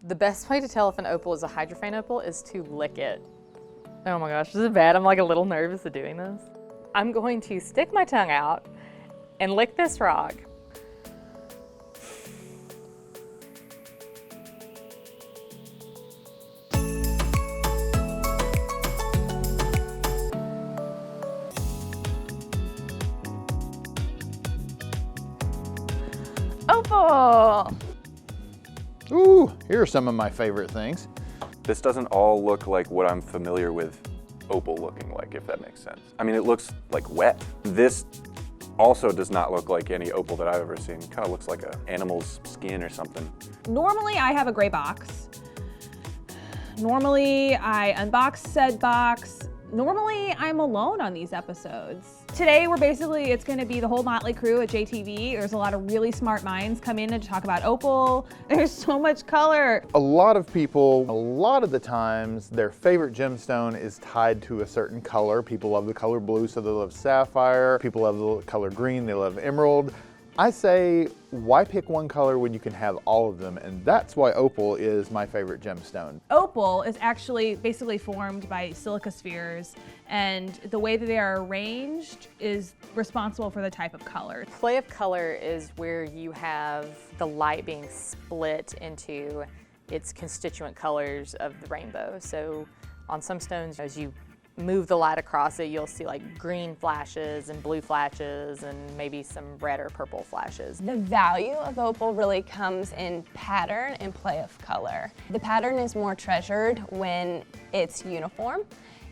The best way to tell if an opal is a hydrophane opal is to lick it. Oh my gosh, this is bad. I'm like a little nervous of doing this. I'm going to stick my tongue out and lick this rock. Opal! Ooh, here are some of my favorite things. This doesn't all look like what I'm familiar with opal looking like, if that makes sense. I mean, it looks like wet. This also does not look like any opal that I've ever seen. Kind of looks like an animal's skin or something. Normally I have a gray box. Normally I unbox said box. Normally I'm alone on these episodes. Today it's gonna be the whole motley crew at JTV. There's a lot of really smart minds come in to talk about opal. There's so much color. A lot of people, a lot of the times, their favorite gemstone is tied to a certain color. People love the color blue, so they love sapphire. People love the color green, they love emerald. I say, why pick one color when you can have all of them? And that's why opal is my favorite gemstone. Opal is actually basically formed by silica spheres, and the way that they are arranged is responsible for the type of color. Play of color is where you have the light being split into its constituent colors of the rainbow. So on some stones, as you move the light across it, you'll see like green flashes and blue flashes and maybe some red or purple flashes. The value of opal really comes in pattern and play of color. The pattern is more treasured when it's uniform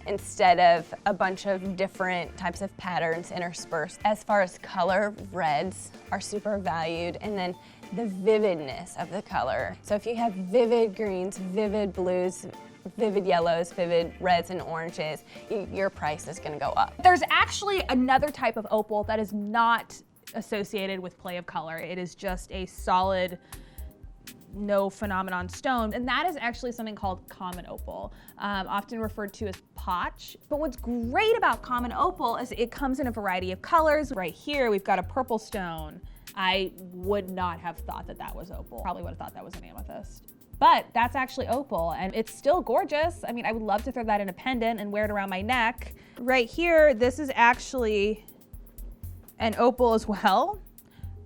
instead of a bunch of different types of patterns interspersed. As far as color, reds are super valued, and then the vividness of the color. So if you have vivid greens, vivid blues, vivid yellows, vivid reds and oranges, your price is gonna go up. There's actually another type of opal that is not associated with play of color. It is just a solid, no phenomenon stone, and that is actually something called common opal, often referred to as potch. But what's great about common opal is it comes in a variety of colors. Right here, we've got a purple stone. I would not have thought that that was opal. Probably would have thought that was an amethyst. But that's actually opal, and it's still gorgeous. I mean, I would love to throw that in a pendant and wear it around my neck. Right here, this is actually an opal as well.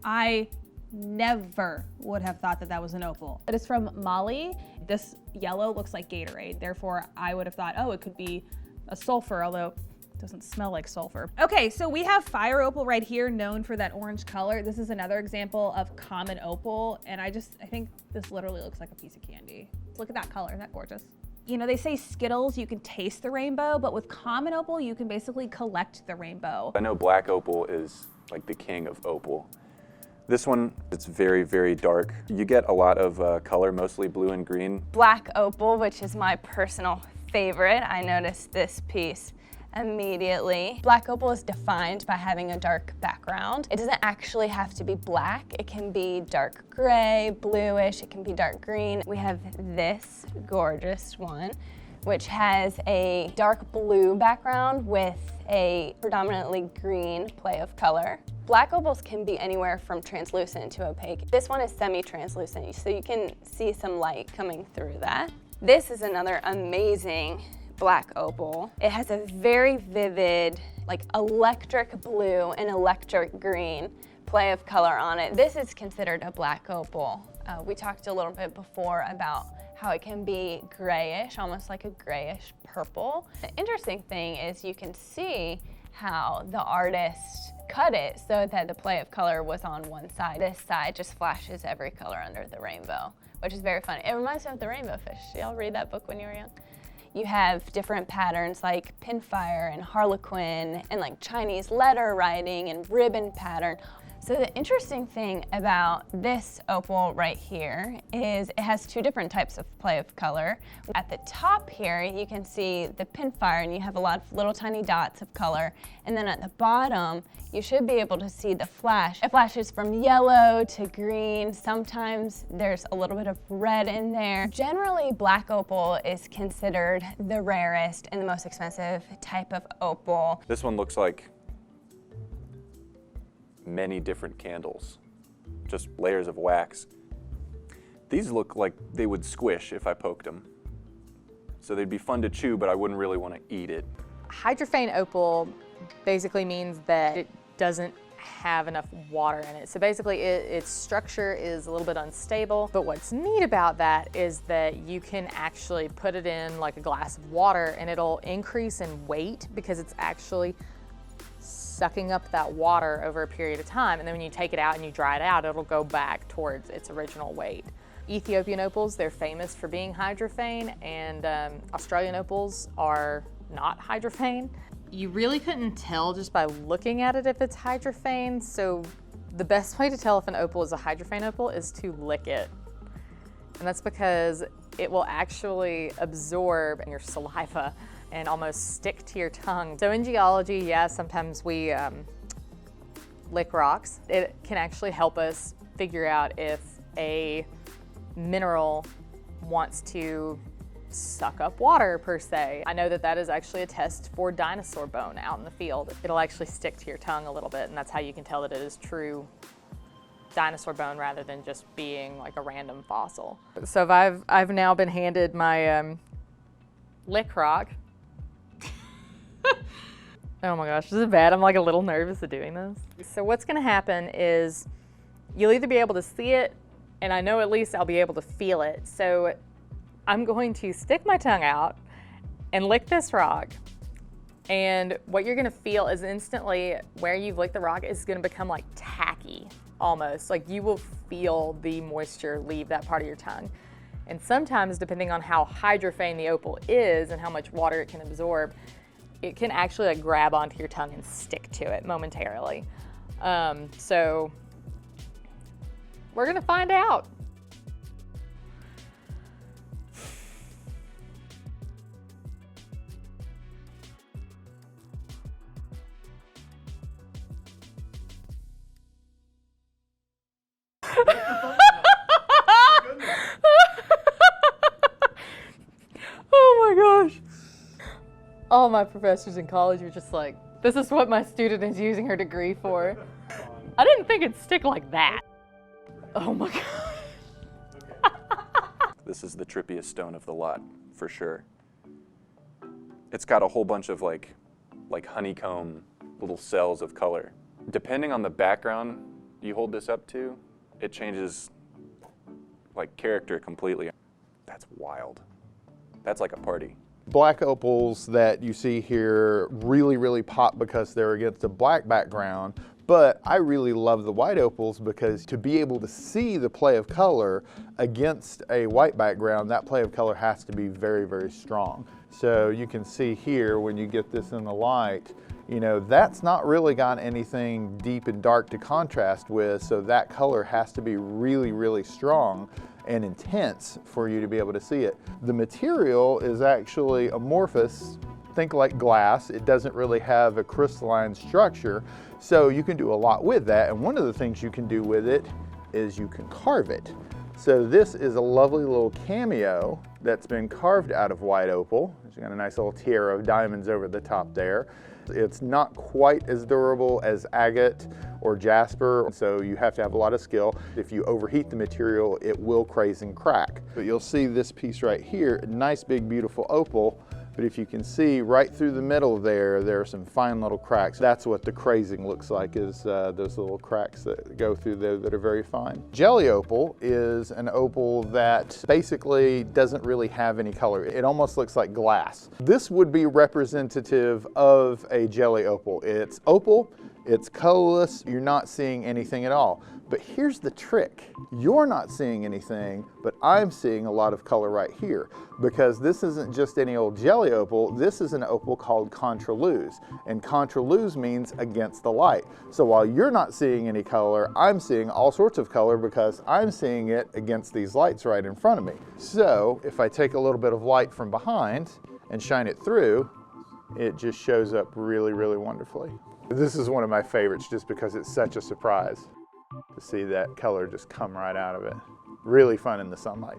I never would have thought that that was an opal. It is from Mali. This yellow looks like Gatorade. Therefore, I would have thought, oh, it could be a sulfur, although it doesn't smell like sulfur. Okay, so we have fire opal right here, known for that orange color. This is another example of common opal, and I think this literally looks like a piece of candy. Look at that color, isn't that gorgeous? You know, they say Skittles, you can taste the rainbow, but with common opal, you can basically collect the rainbow. I know black opal is like the king of opal. This one, it's very, very dark. You get a lot of color, mostly blue and green. Black opal, which is my personal favorite. I noticed this piece immediately. Black opal is defined by having a dark background. It doesn't actually have to be black. It can be dark gray, bluish, it can be dark green. We have this gorgeous one, which has a dark blue background with a predominantly green play of color. Black opals can be anywhere from translucent to opaque. This one is semi-translucent, so you can see some light coming through that. This is another amazing black opal. It has a very vivid, like electric blue and electric green play of color on it. This is considered a black opal. We talked a little bit before about how it can be grayish, almost like a grayish purple. The interesting thing is you can see how the artist cut it so that the play of color was on one side. This side just flashes every color under the rainbow, which is very fun. It reminds me of the Rainbow Fish. Y'all read that book when you were young? You have different patterns like pinfire and harlequin and like Chinese letter writing and ribbon pattern. So the interesting thing about this opal right here is it has two different types of play of color. At the top here, you can see the pinfire and you have a lot of little tiny dots of color. And then at the bottom, you should be able to see the flash. It flashes from yellow to green. Sometimes there's a little bit of red in there. Generally, black opal is considered the rarest and the most expensive type of opal. This one looks like many different candles, just layers of wax. These look like they would squish if I poked them. So they'd be fun to chew, but I wouldn't really want to eat it. Hydrophane opal basically means that it doesn't have enough water in it. So basically its structure is a little bit unstable, but what's neat about that is that you can actually put it in like a glass of water and it'll increase in weight because it's actually sucking up that water over a period of time. And then when you take it out and you dry it out, it'll go back towards its original weight. Ethiopian opals, they're famous for being hydrophane, and Australian opals are not hydrophane. You really couldn't tell just by looking at it if it's hydrophane, so the best way to tell if an opal is a hydrophane opal is to lick it. And that's because it will actually absorb your saliva and almost stick to your tongue. So in geology, yeah, sometimes we lick rocks. It can actually help us figure out if a mineral wants to suck up water per se. I know that that is actually a test for dinosaur bone out in the field. It'll actually stick to your tongue a little bit, and that's how you can tell that it is true dinosaur bone rather than just being like a random fossil. So I've now been handed my lick rock. Oh my gosh, this is bad. I'm like a little nervous of doing this. So what's gonna happen is you'll either be able to see it, and I know at least I'll be able to feel it. So I'm going to stick my tongue out and lick this rock. And what you're gonna feel is instantly where you've licked the rock is gonna become like tacky almost. Like you will feel the moisture leave that part of your tongue. And sometimes, depending on how hydrophane the opal is and how much water it can absorb, it can actually like grab onto your tongue and stick to it momentarily. So we're gonna find out. Oh my gosh. All my professors in college were just like, this is what my student is using her degree for. I didn't think it'd stick like that. Oh my God. This is the trippiest stone of the lot, for sure. It's got a whole bunch of like honeycomb little cells of color. Depending on the background you hold this up to, it changes like character completely. That's wild. That's like a party. Black opals that you see here really, really pop because they're against a black background, but I really love the white opals because to be able to see the play of color against a white background, that play of color has to be very, very strong. So you can see here when you get this in the light, you know, that's not really got anything deep and dark to contrast with, so that color has to be really, really strong and intense for you to be able to see it. The material is actually amorphous, think like glass. It doesn't really have a crystalline structure, so you can do a lot with that. And one of the things you can do with it is you can carve it. So this is a lovely little cameo that's been carved out of white opal. It's got a nice little tiara of diamonds over the top there. It's not quite as durable as agate or jasper, so you have to have a lot of skill. If you overheat the material, it will craze and crack. But you'll see this piece right here, nice big beautiful opal, but if you can see right through the middle there, there are some fine little cracks. That's what the crazing looks like, is those little cracks that go through there that are very fine. Jelly opal is an opal that basically doesn't really have any color. It almost looks like glass. This would be representative of a jelly opal. It's opal, it's colorless, you're not seeing anything at all. But here's the trick. You're not seeing anything, but I'm seeing a lot of color right here, because this isn't just any old jelly opal, this is an opal called contraluz, and contraluz means against the light. So while you're not seeing any color, I'm seeing all sorts of color because I'm seeing it against these lights right in front of me. So if I take a little bit of light from behind and shine it through, it just shows up really, really wonderfully. This is one of my favorites just because it's such a surprise to see that color just come right out of it. Really fun in the sunlight.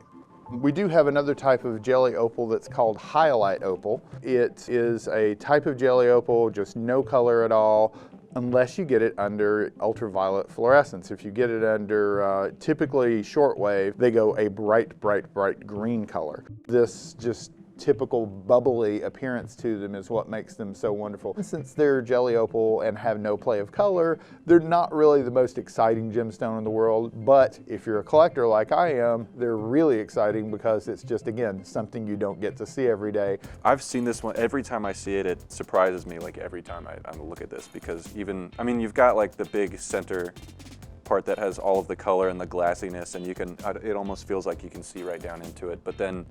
We do have another type of jelly opal that's called hyalite opal. It is a type of jelly opal, just no color at all, unless you get it under ultraviolet fluorescence. If you get it under typically shortwave, they go a bright, bright, bright green color. This just typical bubbly appearance to them is what makes them so wonderful. Since they're jelly opal and have no play of color, they're not really the most exciting gemstone in the world, but if you're a collector like I am, they're really exciting because it's just, again, something you don't get to see every day. I've seen this one, every time I see it, it surprises me like every time I look at this, because even, I mean, you've got like the big center part that has all of the color and the glassiness, and you can, it almost feels like you can see right down into it, but then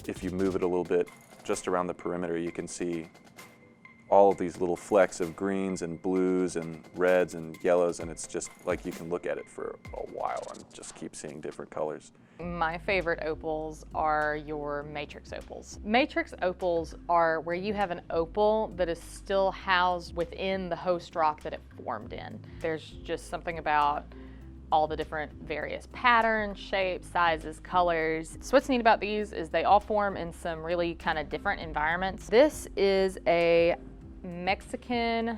if you move it a little bit just around the perimeter, you can see all of these little flecks of greens and blues and reds and yellows, and it's just like you can look at it for a while and just keep seeing different colors. My favorite opals are your matrix opals. Matrix opals are where you have an opal that is still housed within the host rock that it formed in. There's just something about all the different various patterns, shapes, sizes, colors. So what's neat about these is they all form in some really kind of different environments. This is a Mexican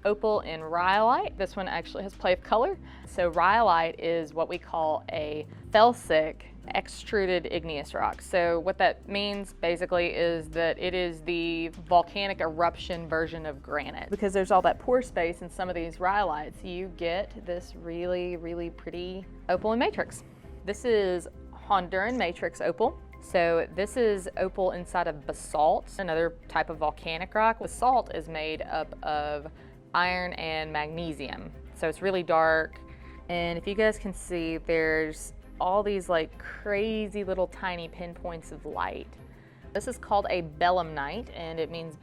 opal in rhyolite. This one actually has play of color. So rhyolite is what we call a felsic extruded igneous rock. So what that means basically is that it is the volcanic eruption version of granite. Because there's all that pore space in some of these rhyolites, you get this really, really pretty opal and matrix. This is Honduran matrix opal. So this is opal inside of basalt, another type of volcanic rock. Basalt is made up of iron and magnesium. So it's really dark. And if you guys can see, there's all these like crazy little tiny pinpoints of light. This is called a belemnite, and it means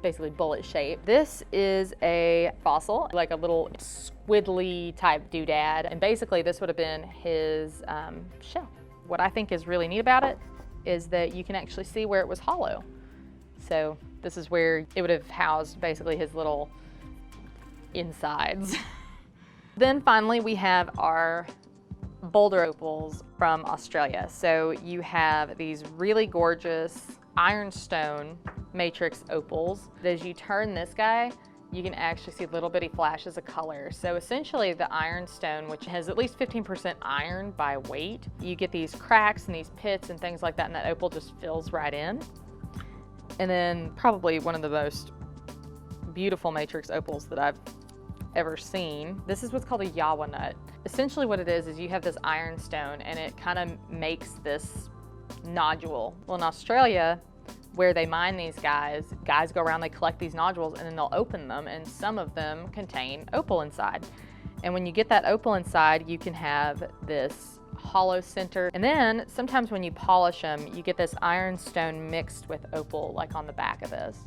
basically bullet shape. This is a fossil, like a little squiddly type doodad, and basically this would have been his shell. What I think is really neat about it is that you can actually see where it was hollow. So this is where it would have housed basically his little insides. Then finally we have our boulder opals from Australia. So you have these really gorgeous ironstone matrix opals. As you turn this guy, you can actually see little bitty flashes of color. So essentially the ironstone, which has at least 15% iron by weight, you get these cracks and these pits and things like that, and that opal just fills right in. And then probably one of the most beautiful matrix opals that I've ever seen. This is what's called a yawa nut. Essentially what it is you have this ironstone and it kind of makes this nodule. Well, in Australia, where they mine these guys go around, they collect these nodules and then they'll open them, and some of them contain opal inside. And when you get that opal inside, you can have this hollow center. And then sometimes when you polish them, you get this ironstone mixed with opal, like on the back of this.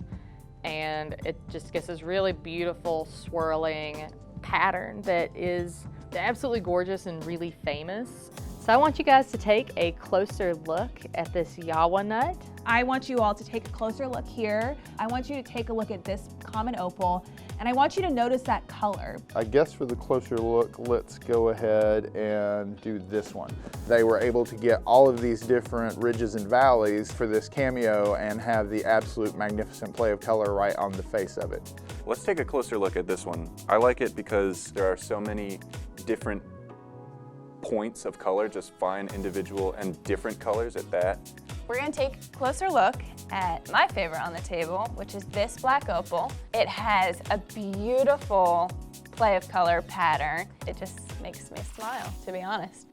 And it just gets this really beautiful swirling pattern that is absolutely gorgeous and really famous. So I want you guys to take a closer look at this yawa nut. I want you all to take a closer look here. I want you to take a look at this common opal, and I want you to notice that color. I guess for the closer look, let's go ahead and do this one. They were able to get all of these different ridges and valleys for this cameo and have the absolute magnificent play of color right on the face of it. Let's take a closer look at this one. I like it because there are so many different points of color, just fine individual and different colors at that. We're gonna take a closer look at my favorite on the table, which is this black opal. It has a beautiful play of color pattern. It just makes me smile, to be honest.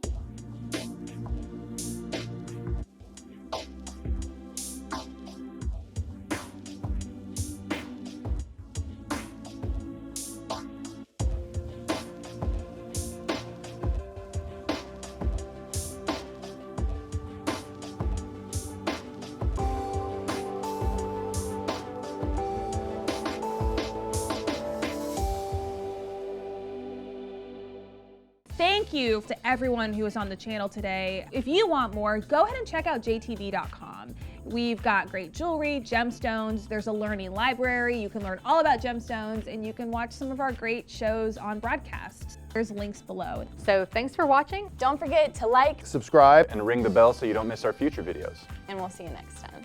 Thank you to everyone who was on the channel today. If you want more, go ahead and check out jtv.com. We've got great jewelry, gemstones, there's a learning library, you can learn all about gemstones, and you can watch some of our great shows on broadcast. There's links below. So thanks for watching. Don't forget to like, Subscribe. And ring the bell so you don't miss our future videos. and we'll see you next time.